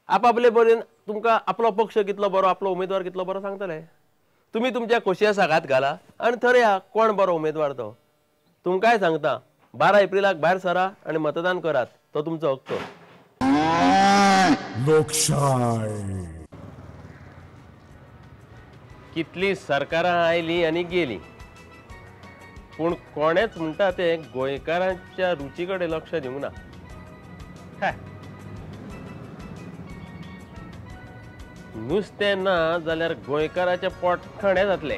आपापले बरेन तुमकां आपलो पक्ष कितलो बरो आपलो उमेदवार कितलो बरो सांगतले तुम्ही तुमच्या खोशये सागात घाला आणि ठरया कोण बरो उमेदवार तो तुमकांय सांगता 12 एप्रिलाक भायर सरा आणि मतदान करात तो तुमचो हक्क लोकशाही कितली सरकारां आयली आणि गेली पूण कोणेच म्हणटा ते गोंयकारांच्या रुची कडेन लक्ष दिवंक ना नुस्तें ना जाल्यार गोंयकाराचे पोटखणे जातले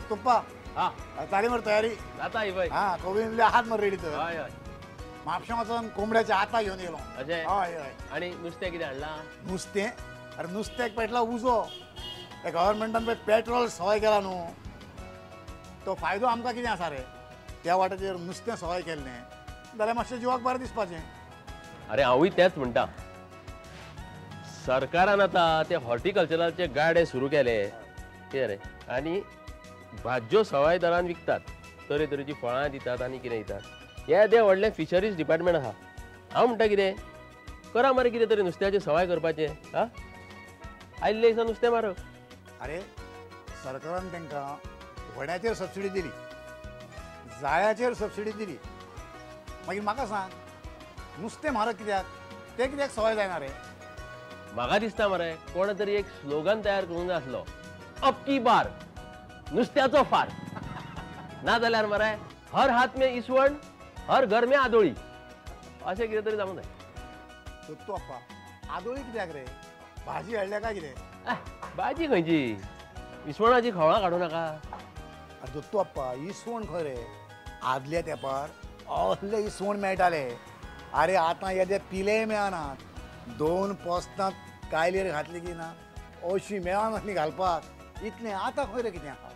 तुप्पा हा चाली मरे तयारी जाता ही बाई हा कोविंदले आहात मरे रेडी तर हय हय म्हापशा वचून कोंबड्याचे आतां घेवन येयलो अशें हय हय आणि नुस्तें कितें हाडलां नुस्तें अरे नुस्त्याक पेटला उजो त्या गव्हर्मेंटान पळय पेट्रोल सवय केला न्हू तो फायदो आमकां कितें आसा रे त्या वाट्याचेर नुस्तें सवय केल्लें जाल्यार मातशें जिवाक बरें दिसपाचें अरे हांवूय तेंच म्हणटा सरकारान आतां ते हॉर्टिकल्चराचे गाडे सुरू केले ते रे आनी भाज्यो सवाय दरान विकतात तरेतरेची फळां दितात आनी कितें दितात हे दे व्हडलें फिशरीज डिपार्टमेंट आहा हांव म्हणटा कितें करा मरे कितें तरी नुस्त्याची सवाय करपाचें हा आयल्ले दिसा नुस्तें मारक अरे सरकारान तांकां व्हड्याचेर सबसिडी दिली जाळ्याचेर सबसिडी दिली मागीर म्हाका सांग नुस्तें म्हारग कित्याक तें कित्याक सवय जायना रे म्हाका दिसता मरे कोण तरी एक स्लोगन तयार करूंक जाय आसलो अब की बार नुस्त्याचो फार ना जाल्यार मरे हर हात में इसवण हर घर में आदोळी अशें कितें तरी जावंक जाय तो अप्पा आदोळी कित्याक रे भाजी हाडल्या काय कितें भाजी खंयची इसवणाची खवळां काडूं नाका दोत्तू अप्पा इसवण खंय रे आदल्या तेंपार असले इसवण मेळटाले अरे आतां येदे पिले मेळनात 2 पोस्तां कायलेर घातली की ना अशी मेळनासली घालपाक इतलें आतां खंय रे कितें आहा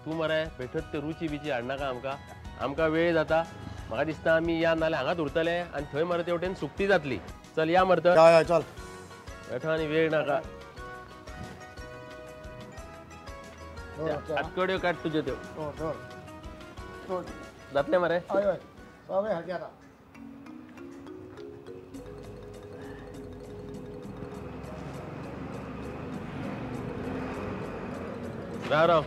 तूं मरे भेटत ते रुची बिची हाडनाका आमकां वेळ जाता म्हाका दिसता आमी या नाल्यार हांगाच उरतले आनी थंय मरे तेवटेन सुकती जातली चल या मरे तर हय चल बेठो आनी वेळ नाका हातकड्यो काड तुज्यो त्यो जातले मरे हय हय सगळे हाडचे आतां राव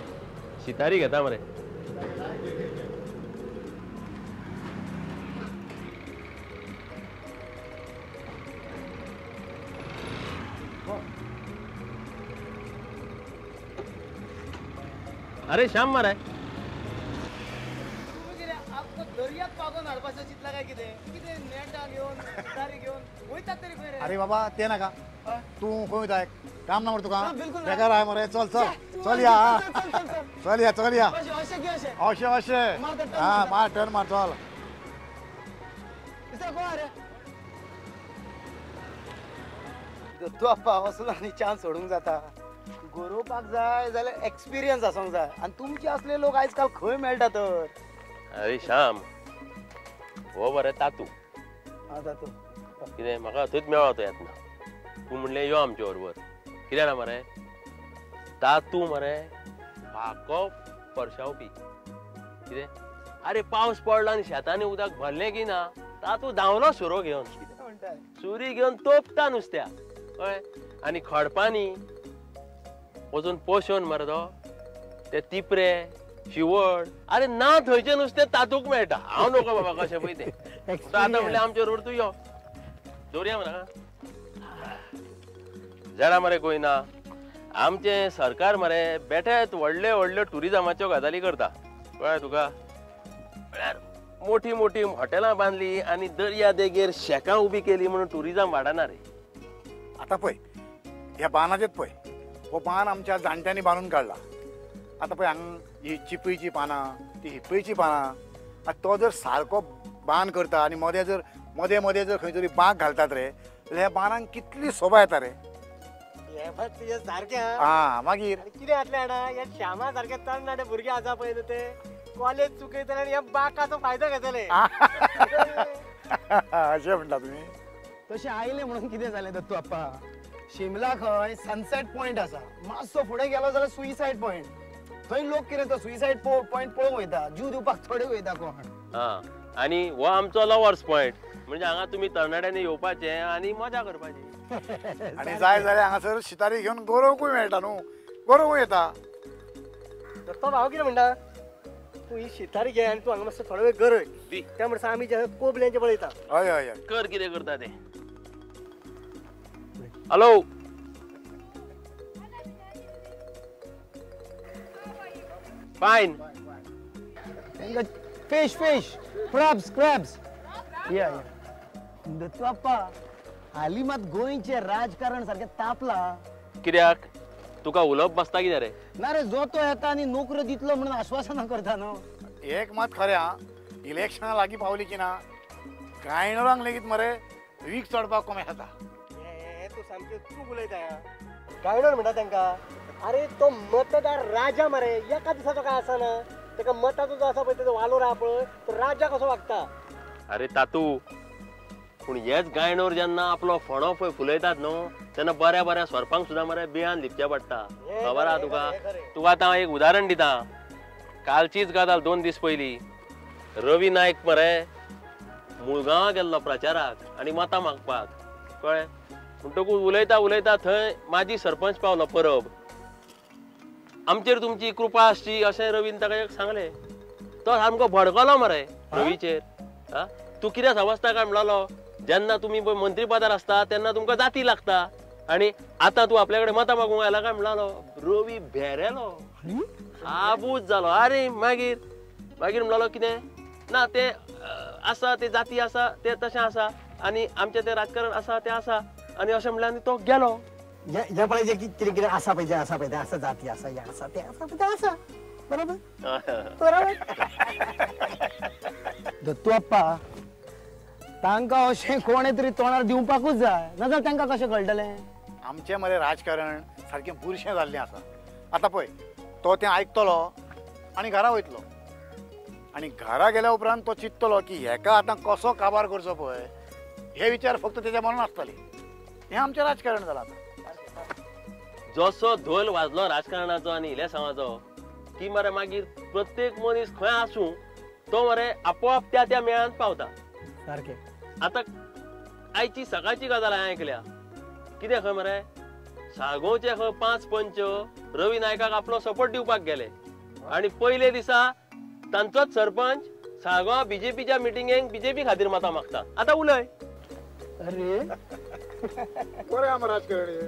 शितारी घेता मरे अरे श्याम मरे दर्यात पागून हाडपाचो चितला काय कितें कितें नेटां घेवन तारी घेवन वयतात तरी खंय रे अरे बाबा ते नाका तूं खंय वयता काम ना मरे तुका बिलकुल बेकार आय मरे चल चल चल या चल या चल या अशें घे अशें अशें अशें हा मार टर्न मार चल दिसता कोण रे तूं अप्पा असलो आनी चान्स सोडूंक जाता गरोवपाक जाय जाल्यार एक्सपिरियन्स आसूंक जाय आनी तुमचे असले लोक आयज काल खंय मेळटा तर अरे श्याम हो बरे तातू आता तूं कितें म्हाका थंयच मेळ्ळो तो येतना तूं म्हणलें यो आमचे बरोबर कितें जाणा मरे तातू मरे भाको परशावपी कितें अरे पावस पडलो आनी शेतांनी उदक भरलें की ना तातू धांवलो सुरो घेवन सुरी घेवन तोपता नुस्त्या कळ्ळें आनी खडपांनी वचून पोशोवन मरे तो ते तिपरे शिवड अरे ना थंयचे नुस्तें तातूंक मेळटा हांव नको बाबा कशें पळय तें आतां म्हणलें आमचे बरोबर तूं यो दवरया मरे जाणा मरे गोंयना आमचे सरकार मरे बेठेच व्हडले व्हडल्यो टुरिजमाच्यो गजाली करता कळ्ळें तुका म्हळ्यार मोठी मोठी हॉटेलां बांदली आनी दर्या देगेर शेकां उबी केली म्हणून टुरिजम वाडना रे आतां पळय ह्या बांदाचेच पळय हो बांद आमच्या जाणट्यांनी बांदून काडला आतां पळय हांगा ही चिपळीची पानां ती हिपळीची पानां आतां तो जर सारको बांद करता आनी मदें मदें जर खंय तरी बांक घालतात रे जाल्यार ह्या बांदांक कितली शोभा येता रे हे बघ तुझे सारकें हा मागीर कितें जातलें जाणा ह्या श्यामा सारके तरणाटे भुरगे आसा पळय न्हू ते कॉलेज चुकयतले आनी ह्या बाकाचो फायदो घेतले अशें म्हणटा तुमी तशें आयले म्हणून कितें जालें दत्तू अप्पा शिमला खंय सनसेट पॉयंट आसा मातसो फुडें गेलो जाल्यार सुइसायड पॉयंट थंय लोक कितें तो सुइसायड पॉयंट पळोवंक वयता जीव दिवपाक थोडे वयता कोण हा आनी हो आमचो लवर्स पॉयंट म्हणजे हांगा तुम्ही तरणाट्यांनी येवपाचे आणि मजा करपाची. आणि जाय जाल्यार हांगासर शितारी घेवन गोरोवकूय मेळटा न्हू, गोरोवूय येता. दत्ता भाव कितें म्हणटा, तू ही शितारी घे आनी तू हांगा मातसो थोडो वेळ गरय. दी. त्या म्हणटा आमी जे कोबल्यांचे पळयता. हय हय हय. कर कितें करता ते. हॅलो फायन. Fish fish crabs crabs. या दत्तू अप्पा, हाली मात गोंयचे राजकारण सारखें तापला. कित्याक तुका उलोवप बसता कितें रे. ना रे, जो तो येता आनी नोकऱ्यो दितलो म्हणून आश्वासनां करता न्हू. एक मात खरें हा, इलेक्शनां लागीं पावली की ना गायनोरांक लेगीत मरे वीक चडपाक कमी जाता. तू सामकें चूक उलयता. गायडर म्हणटा तांकां, अरे तो मतदार राजा मरे, एका दिसाचो काय आसना. ताका मताचो जो आसा पळय तेजो वालोर आहा पळय, तो राजा कसो वागता. अरे तातू, पूण हेच गायणोर जेन्ना आपलो फोंडो पळय फुलयतात न्हू, तेन्ना बऱ्या बऱ्या स्वरपांक सुद्दां मरे बियान लिपचें पडटा. खबर आहा तुका. तुका आतां हांव एक उदाहरण दिता. कालचीच गजाल 2 दीस पयलीं रवी नायक मरे मुळगांवां गेल्लो प्रचाराक आनी मतां मागपाक, कळ्ळें. म्हणटकूच उलयता उलयता थंय माजी सरपंच पावलो परब. आमचेर तुमची कृपा आसची अशें रवीन ताका एक सांगलें. तो सामको भडकलो मरे रवीचेर. तूं कितें समजता काय म्हणलो, जेन्ना तुमी पळय मंत्री पदार आसता तेन्ना तुमकां जाती लागता आनी आतां तूं आपल्या कडेन मतां मागूंक आयला काय म्हणलो. रवी भेरेलो, आबूज जालो. अरे मागीर म्हणलो कितें ना ते आसा, ते जाती आसा, ते तशें आसा आनी आमचें तें राजकारण आसा तें आसा आनी अशें म्हणलें आनी तो गेलो. जे पळय जे कितें कितें आसा पळय, जे आसा पळय, ते आसा, जाती आसा, हे आसा, ते आसा, ते आसा. बरोबर बरोबर. दत्तू अप्पा, तांकां अशें कोणें तरी तोंडार दिवपाकूच जाय, नाजाल्यार तांकां कशें कळटलें. आमचें मरे राजकारण सारकें बुरशें जाल्लें आसा. आतां पळय, तो तें आयकतलो आनी घरा वयतलो. आनी घरा गेल्या उपरांत तो चिंततलो की हेका आतां कसो काबार करचो पळय, हे विचार फक्त तेज्या मनांत आसतले. हें आमचें राजकारण जालां आतां. जसो धोल वाजलो राजकारणाचो आनी इलेक्शनाचो की मरे मागीर प्रत्येक मनीस खंय आसूं तो मरे आपोआप त्या त्या मेळांत पावता. सारकें. आतां आयची सकाळची गजाल हांवें आयकल्या. कितें खंय मरे साळगांवचे खंय 5 पंच रवी नायकाक आपलो सपोर्ट दिवपाक गेले आनी पयले दिसा तांचोच सरपंच साळगांव बीजेपीच्या मिटिंगेक बीजेपी खातीर मतां मागता. आतां उलय. अरे बरें आम राजकारण.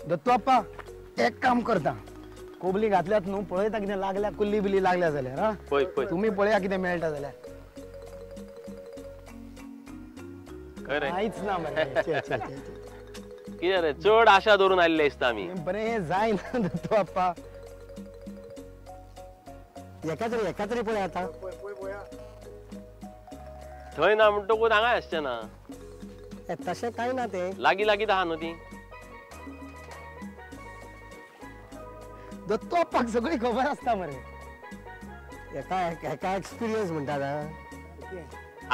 दत्तू अप्पा, एक काम करता, कोबली घातल्यात न्हू, पळयता कितें लागल्या, कुल्ली बिल्ली लागल्या जाल्यार. हा पळय पळय तुम्ही पळया कितें मेळटा जाल्यार. खंय रे कांयच ना मरे. कितें रे चड आशा धरून आयल्ले दिसता आमी. बरें जायना दत्तू अप्पा. एका तरी पळय आतां. थंय ना म्हणटकूच हांगा आसचें ना. तशें कांय ना ते. लागीं लागीं आहा न्हू ती. दत्तू अप्पाक सगळी खबर आसता मरे. एका एक्सपिरियन्स म्हणटा ना.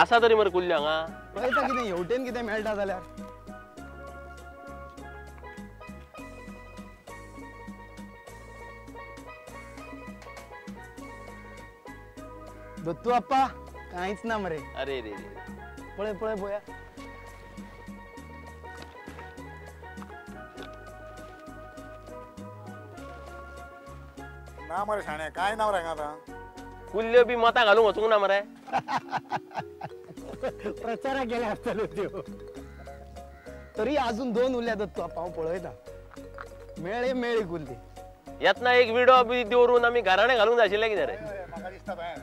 आसा तरी मरे कुल्ली हांगा. पळयता कितें हेवटेन कितें मेळटा जाल्यार. दत्तू अप्पा, कांयच ना मरे. अरे रे पळय पळय पळया. ना मरे शाण्या, काय नाव रे हांगा आतां. कुल्ल्यो बी मतां घालूंक वचूंक ना मरे. प्रचाराक गेले आसतल्यो त्यो. तरी अजून 2 उरल्या दत्तू अप्पा, हांव पळयता. मेळ्ळी कुल्ली. येतना एक विडो बी दवरून आमी घराणें घालूंक जाय आशिल्लें कितें रे. म्हाका दिसता भायर.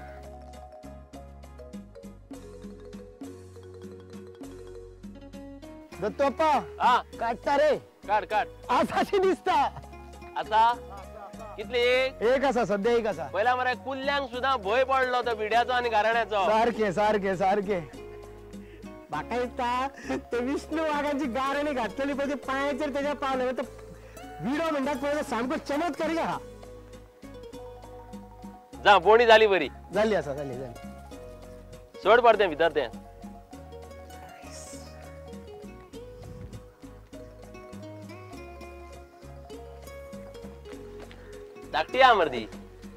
दत्तू अप्पा, आ काडटा रे. काड काड. आसाशी दिसता. आसा कितली एक आसा, सध्या एक आसा. पयला मरे कुल्ल्यांक सुद्दां भंय पडलो तो विड्याचो आनी घराण्याचो. सारकें सारकें सारकें. म्हाका दिसता ते विष्णू वाघाची गाराणी घातलेली पळय, पांयाचेर तेज्या पावले, तो विडो म्हणटात पळय, सामको चमत्कारी आहा. जा बोणी जाली बरी. जाल्ली आसा, जाल्ली. चड पडतें भितर तें. धाकटी आहा मरे ती.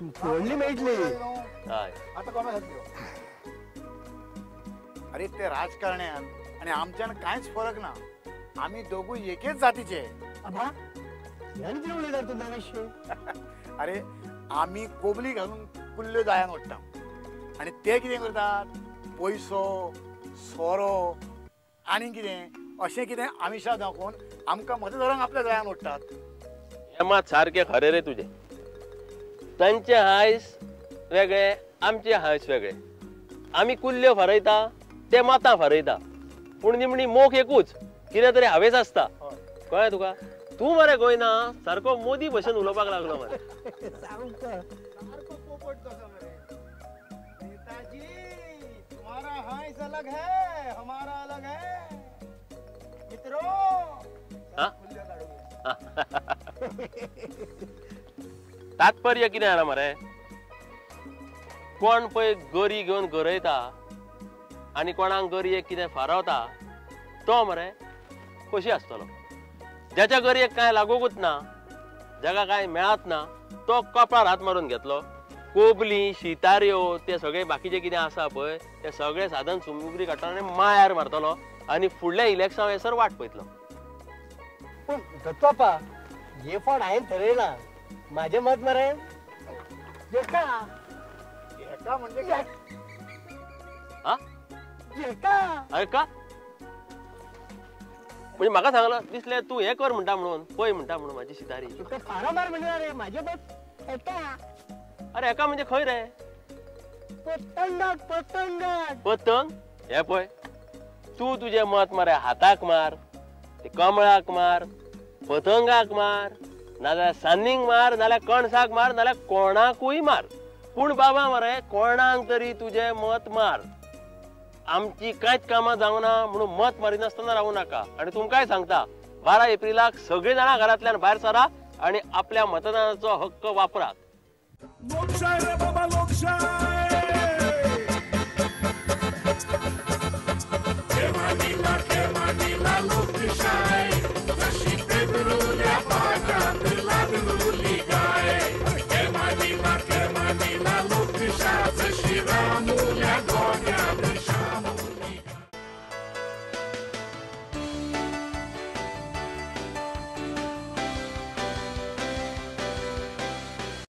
व्हडली मेळटली. हय आता कोणा खातीर? अरे अरे ते राजकारण्यान आणि आमच्यान कांयच फरक ना. आम्ही दोघूय एकेच जातीचे. अबा ह्यान कितें उलयता तूं नागाशे? अरे आम्ही कोबली घालून कुल्ल्यो जायांक ओडटा आणि ते कितें करतात, पयसो सोरो आनी कितें अशें कितें आमिशा दाखोवन आमकां मतदारांक आपल्या जायांक ओडटात. हे मात सारखे खरे रे तुझे. तांचे हायस वेगळे, आमचे हायस वेगळे. आमी कुल्ल्यो फरयता, ते मातां फरयता, पूण निमणी मोख एकूच, कितें तरी हावेस आसता. कळ्ळें तुका? तूं मरे गोंयना सारको मोदी भशेन उलोवपाक लागलो मरे. सारको पोपट कसो मरे. नेताजी तुम्हारा हाइस अलग है, हमारा अलग है. मित्रों हा? कुल्ल्यो काढूया. तात्पर्य कितें जाणा मरे, कोण पळय गरी घेवन गरयता आनी कोणाक गरयेक कितें फारवता तो मरे खोशी आसतलो. ज्याच्या गरयेक कांय लागोकूच ना, जाका कांय मेळत ना, तो कपाळार हात मारून घेतलो. कोबली शिताऱ्यो ते सगळे बाकीचे कितें आसा पळय ते सगळे साधन सुमुग्री काडटलो आनी मायार मारतलो आनी फुडल्या इलेक्शना हयसर वाट पळयतलो. पण दत्तप्पा हे फावट हांवें ठरयलां, म्हाजें मत मरे जेका हेका म्हणजे काय? हा जेका. अरे का म्हणजे म्हाका सांगलो दिसलें तूं हें कर म्हणटा म्हणून, पळय म्हणटा म्हणून म्हाजी शितारी. तुका फारा मार म्हणटा रे, म्हाजें मत हेका. अरे हेका म्हणजे खंय रे? पतंगाक पतंगाक. पतंग हे पळय, तूं तुजें मत मरे हाताक मार, ते कमळाक मार, पतंगाक मार, नाजाल्यार सान्नीक मार, नाल्यार कणसाक मार, नाल्यार कोणाकूय मार, पूण बाबा मरे कोणाक तरी तुजें मत मार. आमची कांयच कामां जावना म्हणून मत मारिनासतना रावूं नाका. आनी तुमकांय सांगता, 12 एप्रिलाक सगळीं जाणां घरांतल्यान भायर सरा आनी आपल्या मतदानाचो हक्क वापरात. लोकशाही रे बाबा लोकशाही.